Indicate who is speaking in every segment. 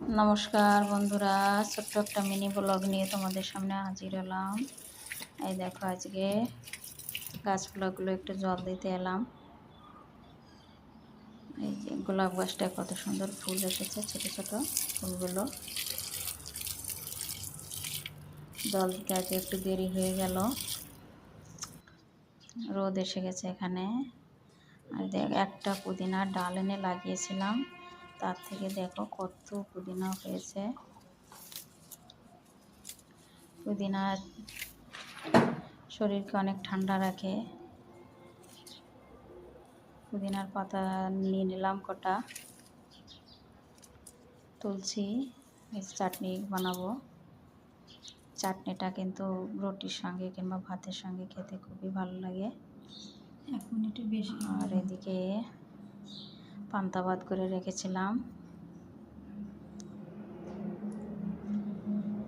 Speaker 1: নমস্কার বন্ধুরা, ছোট্ট একটা মিনি ব্লগ নিয়ে তোমাদের সামনে হাজির হলাম। এই দেখো, আজকে গাছপালাগুলো একটু জল দিতে এলাম। এই যে গোলাপ গাছটায় কত সুন্দর ফুল এসেছে, ছোট ছোট ফুলগুলো। জল দিতে আজকে একটু দেরি হয়ে গেল, রোদ এসে গেছে এখানে। আর দেখ, একটা পুদিনার ডাল এনে লাগিয়েছিলাম, তার থেকে দেখো কত পুদিনা হয়েছে। পুদিনা শরীরকে অনেক ঠান্ডা রাখে। পুদিনার পাতা নিয়ে নিলাম কটা, তুলছি, চাটনি বানাবো। চাটনিটা কিন্তু রুটির সঙ্গে কিংবা ভাতের সঙ্গে খেতে খুবই ভালো লাগে। 1 মিনিটে বেশি। আর এদিকে পান্তা ভাত করে রেখেছিলাম,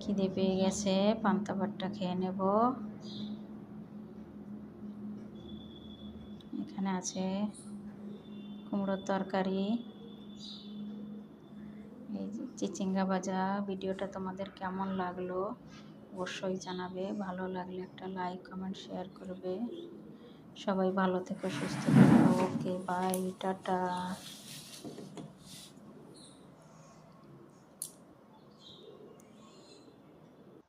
Speaker 1: খিদে পেয়ে গেছে, পান্তা ভাতটা খেয়ে নেব। এখানে আছে কুমড়োর তরকারি, এই যে চিচিঙ্গা ভাজা। ভিডিওটা তোমাদের কেমন লাগলো অবশ্যই জানাবে। ভালো লাগলে একটা লাইক, কমেন্ট, শেয়ার করবে। সবাই ভালো থেকো, সুস্থ থেকো। ওকে, বাই, টাটা।